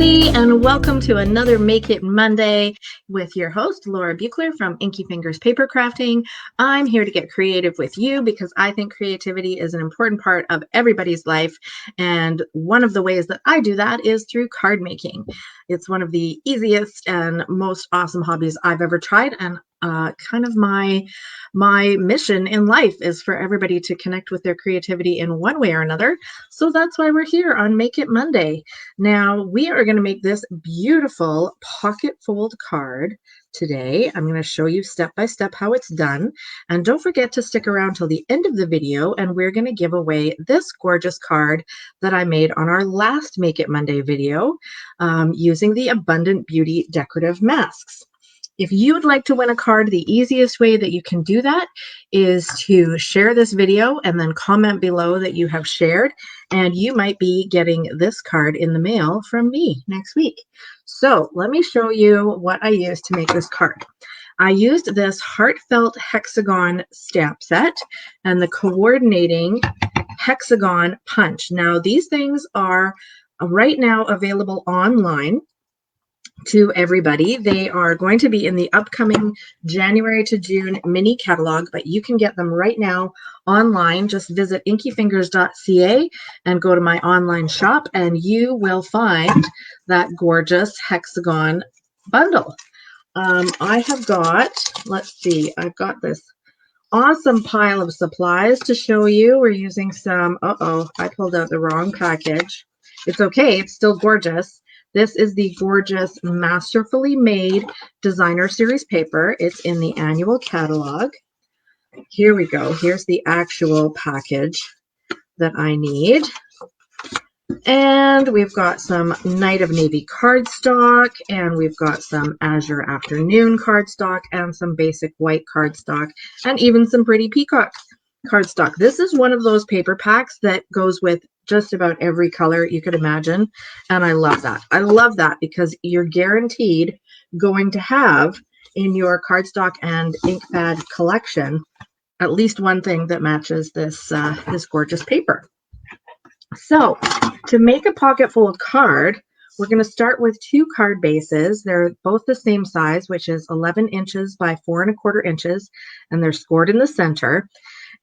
everybody, and welcome to another Make It Monday with your host, Laura Buechler from Inkyfingers Papercrafting. I'm here to get creative with you because I think creativity is an important part of everybody's life, and one of the ways that I do that is through card making. It's one of the easiest and most awesome hobbies I've ever tried, and kind of my mission in life is for everybody to connect with their creativity in one way or another. So that's why we're here on Make It Monday. Now we are going to make this beautiful pocket fold card today. I'm going to show you step by step how it's done. And don't forget to stick around till the end of the video, and we're going to give away this gorgeous card that I made on our last Make It Monday video using the Abundant Beauty decorative masks. If you would like to win a card, the easiest way that you can do that is to share this video and then comment below that you have shared, and you might be getting this card in the mail from me next week. So let me show you what I used to make this card. I used this Heartfelt Hexagon stamp set and the coordinating hexagon punch. Now these things are right now available online to everybody. They are going to be in the upcoming January to June mini catalog, but you can get them right now online. Just visit inkyfingers.ca and go to my online shop, and you will find that gorgeous hexagon bundle. I have got, let's see, I've got this awesome pile of supplies to show you. We're using some, I pulled out the wrong package. It's okay, it's still gorgeous. This is the gorgeous Masterfully Made Designer Series paper. It's in the annual catalog. Here we go. Here's the actual package that I need. And we've got some Night of Navy cardstock, and we've got some Azure Afternoon cardstock, and some basic white cardstock, and even some pretty peacock cardstock. This is one of those paper packs that goes with just about every color you could imagine, and I love that. I love that because you're guaranteed going to have in your cardstock and ink pad collection at least one thing that matches this this gorgeous paper. So to make a pocket fold card, we're going to start with two card bases. They're both the same size, which is 11 inches by 4 1/4 inches, and they're scored in the center.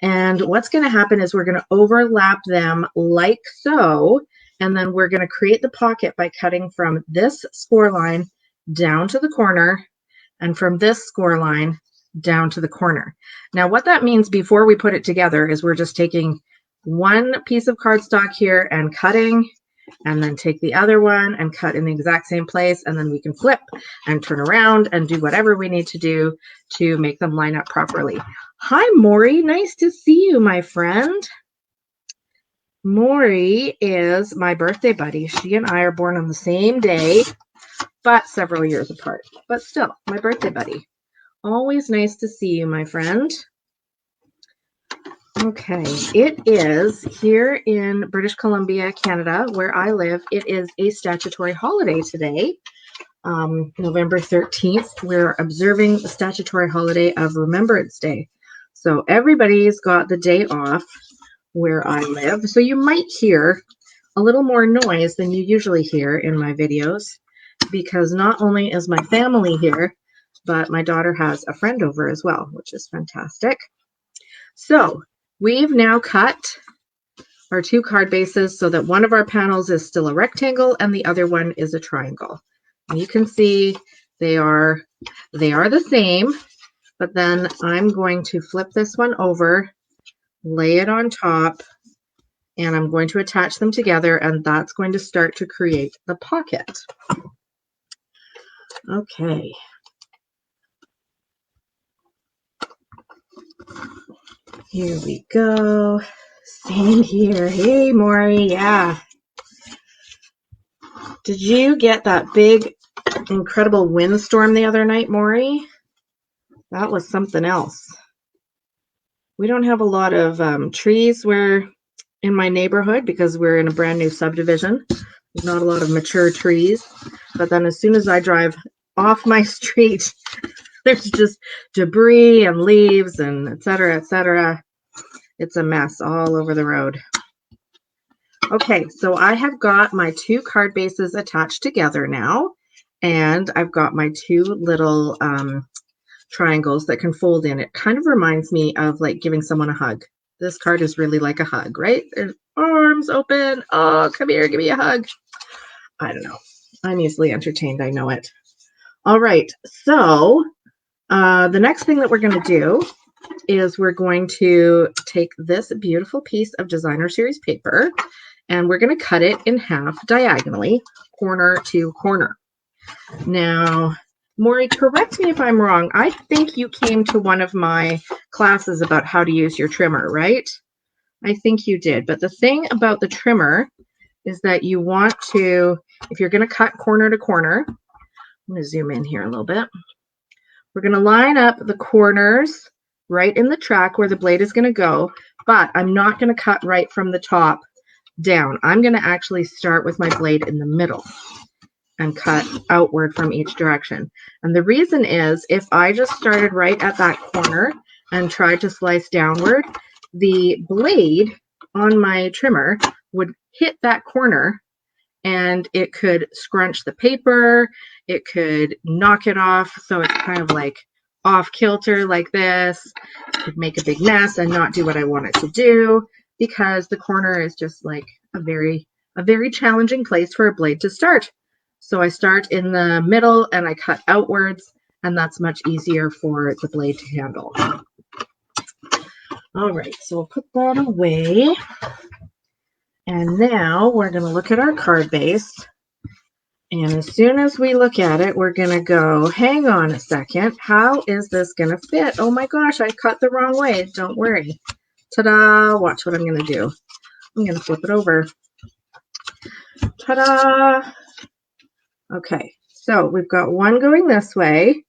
And what's going to happen is we're going to overlap them like so, and then we're going to create the pocket by cutting from this score line down to the corner, and from this score line down to the corner. Now what that means before we put it together is we're just taking one piece of cardstock here and cutting, and then take the other one and cut in the exact same place, and then we can flip and turn around and do whatever we need to do to make them line up properly. Hi, Maury. Nice to see you, my friend. Maury is my birthday buddy. She and I are born on the same day, but several years apart. But still, my birthday buddy. Always nice to see you, my friend. Okay, it is here in British Columbia, Canada, where I live. It is a statutory holiday today, November 13th. We're observing the statutory holiday of Remembrance Day. So everybody's got the day off where I live. So you might hear a little more noise than you usually hear in my videos, because not only is my family here, but my daughter has a friend over as well, which is fantastic. So we've now cut our two card bases so that one of our panels is still a rectangle and the other one is a triangle. And you can see they are the same, but then I'm going to flip this one over, lay it on top, and I'm going to attach them together, and that's going to start to create the pocket. Okay. Here we go. Same here. Hey, Maury. Yeah. Did you get that big, incredible windstorm the other night, Maury? That was something else. We don't have a lot of trees in my neighborhood because we're in a brand new subdivision. There's not a lot of mature trees. But then as soon as I drive off my street, there's just debris and leaves and et cetera, et cetera. It's a mess all over the road. Okay, so I have got my two card bases attached together now, and I've got my two little triangles that can fold in. It kind of reminds me of like giving someone a hug. This card is really like a hug, right? There's arms open. Oh, come here, give me a hug. I don't know. I'm easily entertained, I know it. All right, so the next thing that we're going to do is we're going to take this beautiful piece of designer series paper and we're going to cut it in half diagonally, corner to corner. Now, Maury, correct me if I'm wrong. I think you came to one of my classes about how to use your trimmer, right? I think you did. But the thing about the trimmer is that you want to, if you're going to cut corner to corner, I'm going to zoom in here a little bit. We're going to line up the corners right in the track where the blade is going to go, but I'm not going to cut right from the top down. I'm going to actually start with my blade in the middle and cut outward from each direction. And the reason is if I just started right at that corner and tried to slice downward, the blade on my trimmer would hit that corner and it could scrunch the paper, it could knock it off, so it's kind of like off kilter like this. It could make a big mess and not do what I want it to do because the corner is just like a very challenging place for a blade to start. So I start in the middle and I cut outwards, and that's much easier for the blade to handle. All right, so we'll put that away. And now we're going to look at our card base. And as soon as we look at it, we're going to go, hang on a second, how is this going to fit? Oh my gosh, I cut the wrong way. Don't worry. Ta-da! Watch what I'm going to do. I'm going to flip it over. Ta-da! Okay, so we've got one going this way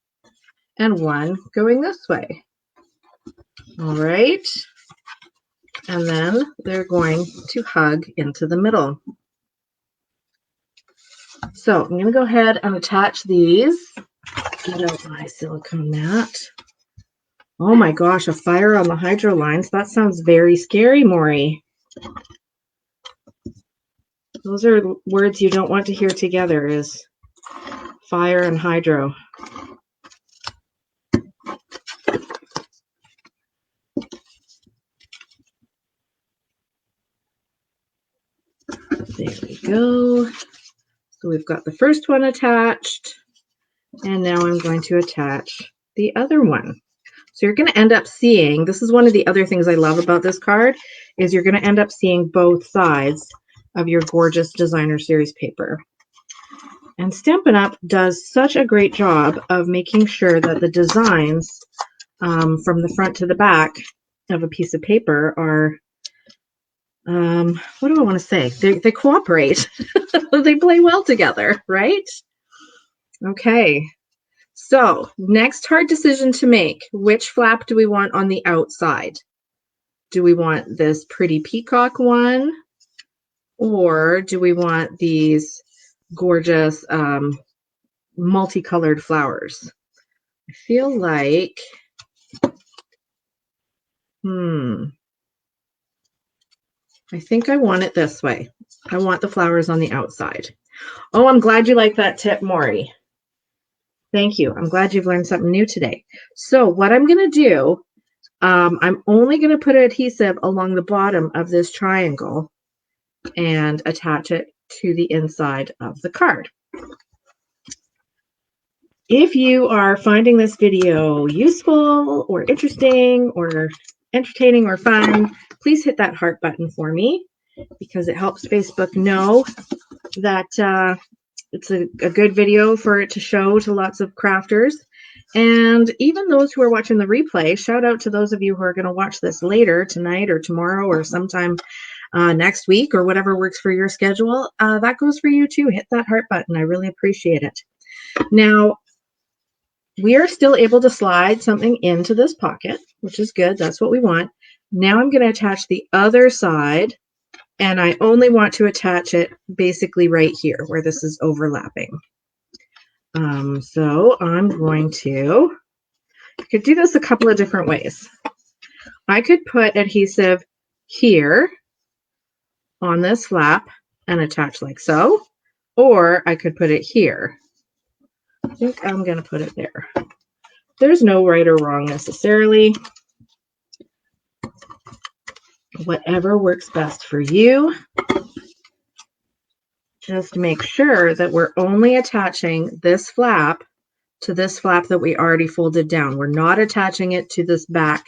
and one going this way. All right. And then they're going to hug into the middle. So I'm going to go ahead and attach these. Get out my silicone mat. Oh my gosh, a fire on the hydro lines. That sounds very scary, Maury. Those are words you don't want to hear together, is fire and hydro. There we go. So we've got the first one attached, and now I'm going to attach the other one. So you're going to end up seeing, this is one of the other things I love about this card, is you're going to end up seeing both sides of your gorgeous designer series paper. And Stampin' Up! Does such a great job of making sure that the designs from the front to the back of a piece of paper are, what do I want to say? They cooperate. They play well together, right? Okay. So next hard decision to make, which flap do we want on the outside? Do we want this pretty peacock one? Or do we want these gorgeous multicolored flowers? I feel like, I think I want it this way. I want the flowers on the outside. Oh, I'm glad you like that tip, Maury. Thank you. I'm glad you've learned something new today. So what I'm going to do, I'm only going to put adhesive along the bottom of this triangle and attach it to the inside of the card. If you are finding this video useful or interesting or entertaining or fun, please hit that heart button for me because it helps Facebook know that it's a good video for it to show to lots of crafters. And even those who are watching the replay, shout out to those of you who are going to watch this later tonight or tomorrow or sometime next week or whatever works for your schedule. That goes for you too. Hit that heart button. I really appreciate it. Now, we are still able to slide something into this pocket, which is good. That's what we want. Now I'm going to attach the other side, and I only want to attach it basically right here where this is overlapping. So I'm going to, I could do this a couple of different ways. I could put adhesive here on this flap and attach like so, or I could put it here. I think I'm going to put it there. There's no right or wrong necessarily. Whatever works best for you. Just make sure that we're only attaching this flap to this flap that we already folded down. We're not attaching it to this back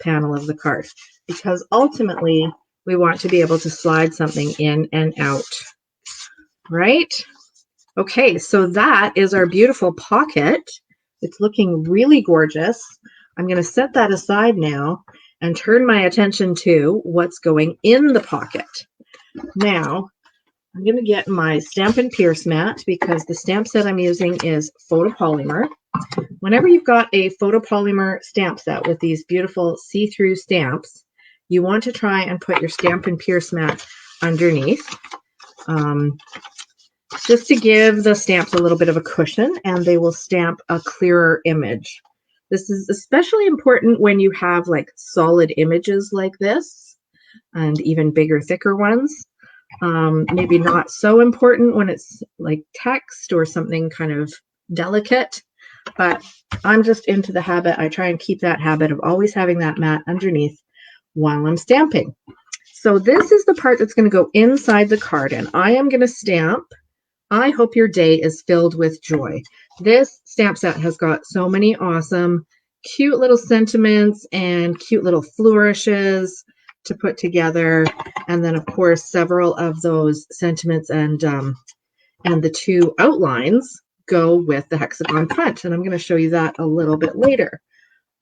panel of the card, because ultimately we want to be able to slide something in and out, right? Okay, so that is our beautiful pocket. It's looking really gorgeous. I'm going to set that aside now and turn my attention to what's going in the pocket. Now, I'm going to get my Stampin' Pierce mat because the stamp set I'm using is photopolymer. Whenever you've got a photopolymer stamp set with these beautiful see-through stamps, you want to try and put your Stampin' Pierce mat underneath, just to give the stamps a little bit of a cushion, and they will stamp a clearer image. This is especially important when you have like solid images like this, and even bigger, thicker ones. Maybe not so important when it's like text or something kind of delicate, but I'm just into the habit. I try and keep that habit of always having that mat underneath while I'm stamping. So this is the part that's going to go inside the card, and I am going to stamp, "I hope your day is filled with joy." This stamp set has got so many awesome, cute little sentiments and cute little flourishes to put together. And then, of course, several of those sentiments and the two outlines go with the hexagon punch. And I'm going to show you that a little bit later.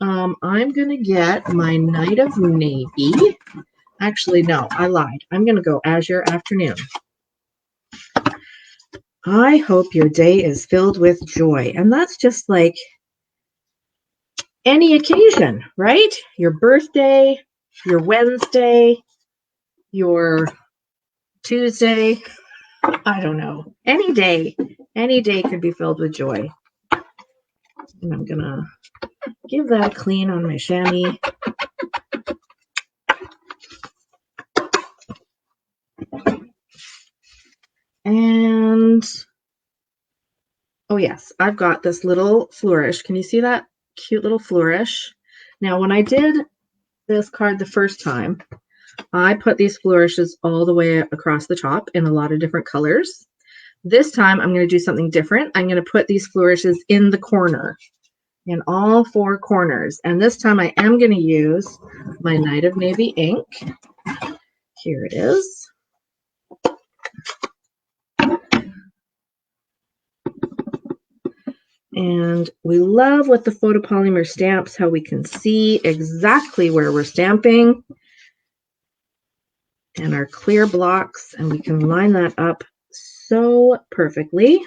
I'm going to get my Night of Navy. Actually, no, I lied. I'm going to go Azure Afternoon. I hope your day is filled with joy. And that's just like any occasion, right? Your birthday, your Wednesday, your Tuesday, I don't know. Any day could be filled with joy. And I'm gonna give that a clean on my chamois. And oh yes, I've got this little flourish. Can you see that cute little flourish? Now, when I did this card the first time, I put these flourishes all the way across the top in a lot of different colors. This time, I'm going to do something different. I'm going to put these flourishes in the corner, in all four corners. And this time, I am going to use my Night of Navy ink. Here it is. And we love with the photopolymer stamps how we can see exactly where we're stamping and our clear blocks, and we can line that up so perfectly.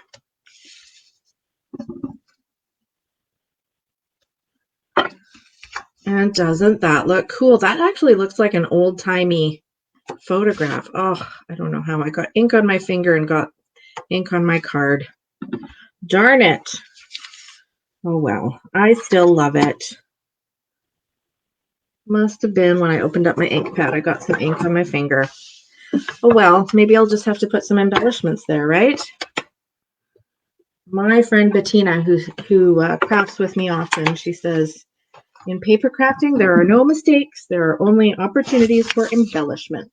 And doesn't that look cool? That actually looks like an old-timey photograph. Oh, I don't know how I got ink on my finger and got ink on my card. Darn it. Oh well, I still love it. Must have been when I opened up my ink pad, I got some ink on my finger. Oh well, maybe I'll just have to put some embellishments there, right? My friend Bettina, who crafts with me often, she says, in paper crafting, there are no mistakes. There are only opportunities for embellishment.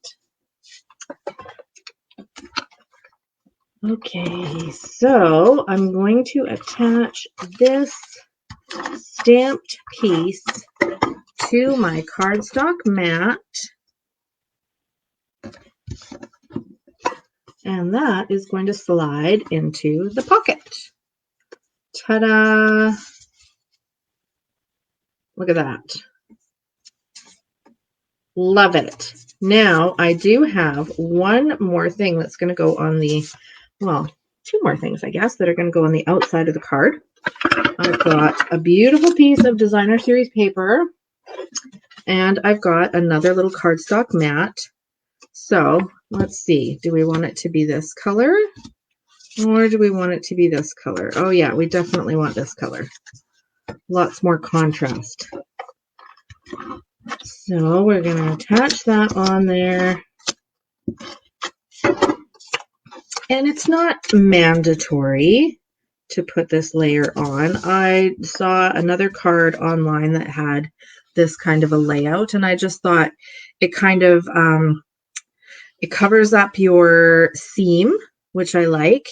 Okay, so I'm going to attach this stamped piece to my cardstock mat. And that is going to slide into the pocket. Ta-da! Look at that. Love it. Now, I do have one more thing that's going to go on the, well, two more things, I guess, that are going to go on the outside of the card. I've got a beautiful piece of designer series paper, and I've got another little cardstock mat. So let's see, do we want it to be this color or do we want it to be this color? Oh yeah, we definitely want this color. Lots more contrast. So we're going to attach that on there. And it's not mandatory to put this layer on. I saw another card online that had this kind of a layout, and I just thought it kind of it covers up your seam, which I like,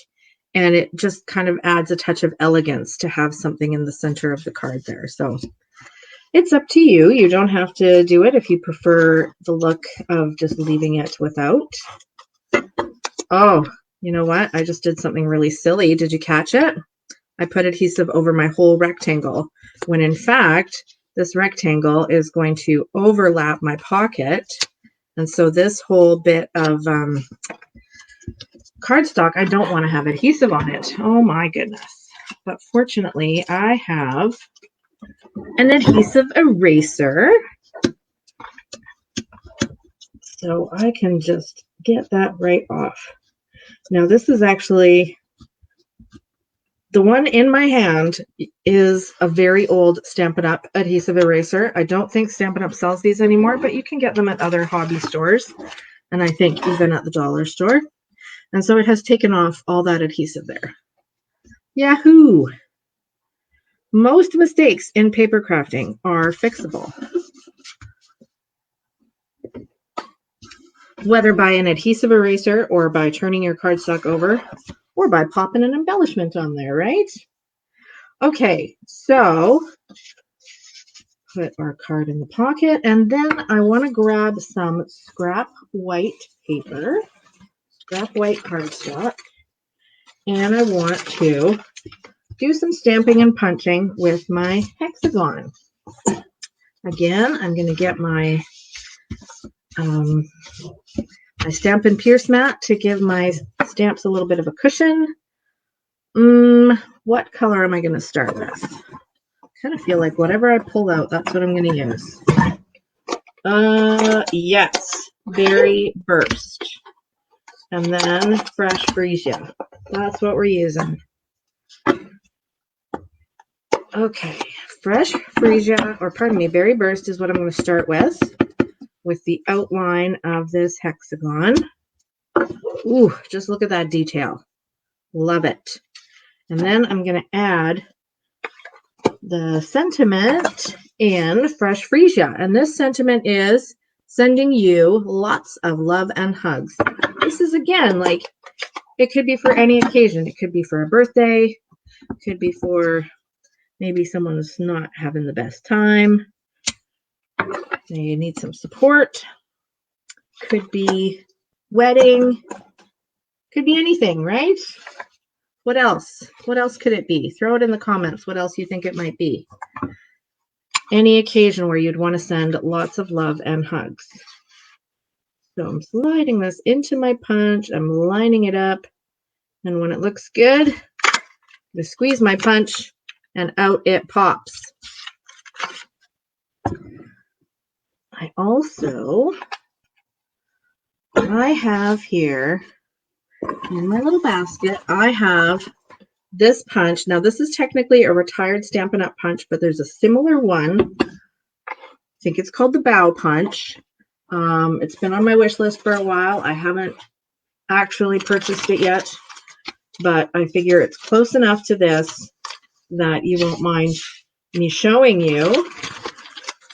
and it just kind of adds a touch of elegance to have something in the center of the card there. So it's up to you. You don't have to do it if you prefer the look of just leaving it without. Oh, you know what? I just did something really silly. Did you catch it? I put adhesive over my whole rectangle, when in fact, this rectangle is going to overlap my pocket. And so this whole bit of cardstock, I don't want to have adhesive on it. Oh my goodness. But fortunately, I have an adhesive eraser. So I can just get that right off. Now this is actually, the one in my hand is a very old Stampin' Up adhesive eraser. I don't think Stampin' Up sells these anymore, but you can get them at other hobby stores, and I think even at the dollar store. And so it has taken off all that adhesive there. Yahoo! Most mistakes in paper crafting are fixable, whether by an adhesive eraser or by turning your cardstock over or by popping an embellishment on there, right? Okay, so put our card in the pocket, and then I want to grab some scrap white paper, scrap white cardstock, and I want to do some stamping and punching with my hexagon. Again, I'm going to get my my Stampin' Pierce mat to give my stamps a little bit of a cushion. What color am I going to start with? I kind of feel like whatever I pull out, that's what I'm going to use. Yes, Berry Burst. And then Fresh Freesia. That's what we're using. Okay, Fresh Freesia, or pardon me, Berry Burst is what I'm going to start with the outline of this hexagon. Ooh, just look at that detail. Love it. And then I'm going to add the sentiment in Fresh Freesia. And this sentiment is sending you lots of love and hugs. This is, again, like, it could be for any occasion. It could be for a birthday. It could be for maybe someone's not having the best time. They need some support. Could be wedding. Could be anything, right? What else? What else could it be? Throw it in the comments. What else you think it might be? Any occasion where you'd want to send lots of love and hugs. So I'm sliding this into my punch. I'm lining it up. And when it looks good, I'm going to squeeze my punch and out it pops. I have here in my little basket, I have this punch. Now this is technically a retired Stampin' Up punch, but there's a similar one. I think it's called the Bow Punch. It's been on my wish list for a while. I haven't actually purchased it yet, but I figure it's close enough to this that you won't mind me showing you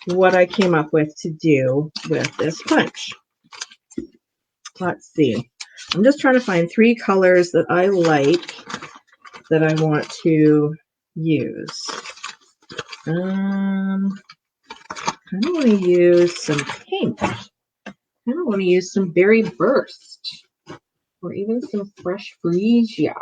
what I came up with to do with this punch. Let's see. I'm just trying to find 3 colors that I like that I want to use. I kind of want to use some pink. I kind of want to use some Berry Burst or even some Fresh Freesia.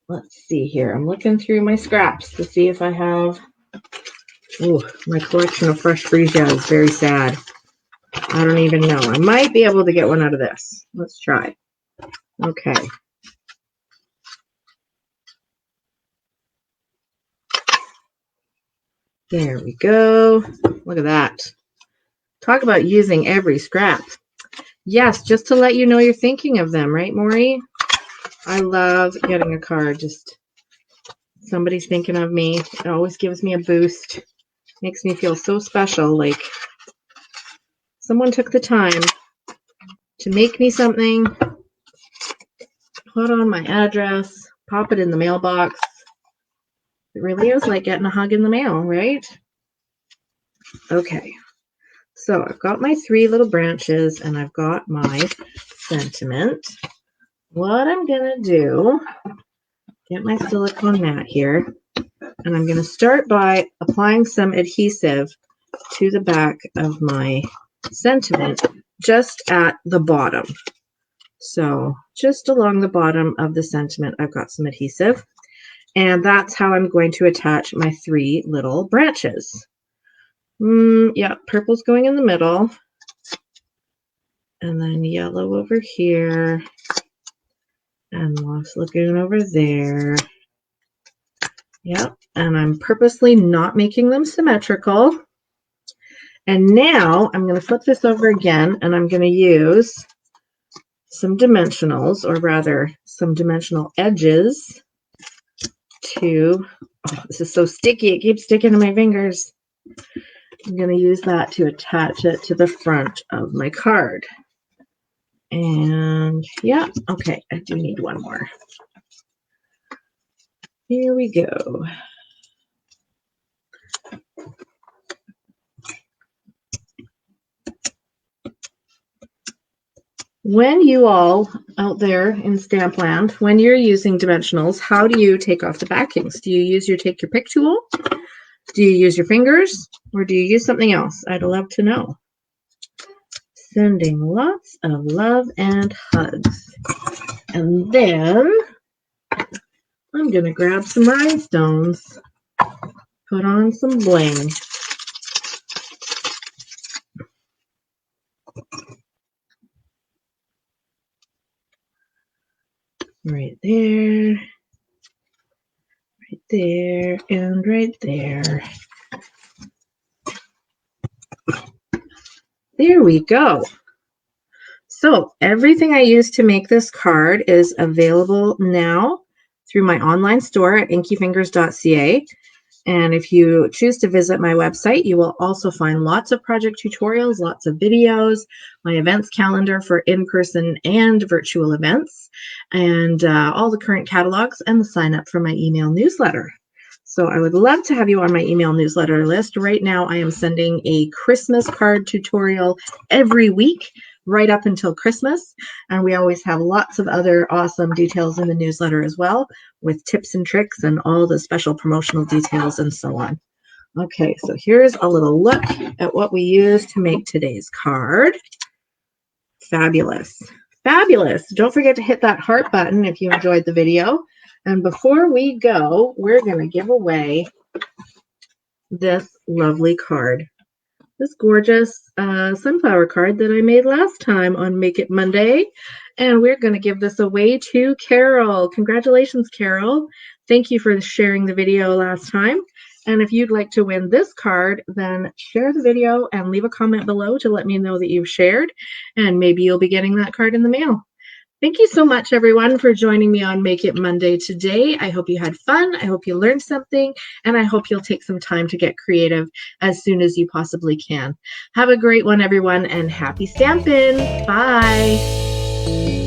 Let's see here. I'm looking through my scraps to see if I have... Ooh, my collection of Fresh Freesia is very sad. I don't even know. I might be able to get one out of this. Let's try. Okay. There we go. Look at that. Talk about using every scrap. Yes, just to let you know you're thinking of them, right, Maury? I love getting a card. Just somebody's thinking of me. It always gives me a boost. Makes me feel so special, like Someone took the time to make me something, put on my address, pop it in the mailbox. It really is like getting a hug in the mail, right? Okay, so I've got my 3 little branches and I've got my sentiment. What I'm gonna do, get my silicone mat here, and I'm gonna start by applying some adhesive to the back of my sentiment, just at the bottom. So just along the bottom of the sentiment, I've got some adhesive, and that's how I'm going to attach my 3 little branches. Yeah, purple's going in the middle, and then yellow over here, and moss lagoon over there. Yep, and I'm purposely not making them symmetrical. And now I'm going to flip this over again, and I'm going to use some dimensionals, or rather some dimensional edges to, oh, this is so sticky, it keeps sticking to my fingers. I'm going to use that to attach it to the front of my card. And yeah, okay, I do need one more. Here we go. When you all out there in stamp land, when you're using dimensionals, how do you take off the backings? Do you take your pick tool? Do you use your fingers? Or do you use something else? I'd love to know. Sending lots of love and hugs. And then I'm going to grab some rhinestones, put on some bling. Right there, right there, and right there. There we go. So everything I used to make this card is available now through my online store at Inkyfingers.ca. And if you choose to visit my website, you will also find lots of project tutorials, lots of videos, my events calendar for in-person and virtual events, and all the current catalogs, and the sign up for my email newsletter. So I would love to have you on my email newsletter list. Right now, I am sending a Christmas card tutorial every week, right up until Christmas. And we always have lots of other awesome details in the newsletter as well, with tips and tricks and all the special promotional details and so on. Okay, so here's a little look at what we use to make today's card. Fabulous. Fabulous. Don't forget to hit that heart button if you enjoyed the video. And before we go, we're going to give away this lovely card. This gorgeous sunflower card that I made last time on Make It Monday. And we're going to give this away to Carol. Congratulations, Carol. Thank you for sharing the video last time. And if you'd like to win this card, then share the video and leave a comment below to let me know that you've shared. And maybe you'll be getting that card in the mail. Thank you so much, everyone, for joining me on Make It Monday today. I hope you had fun. I hope you learned something. And I hope you'll take some time to get creative as soon as you possibly can. Have a great one, everyone, and happy stamping. Bye.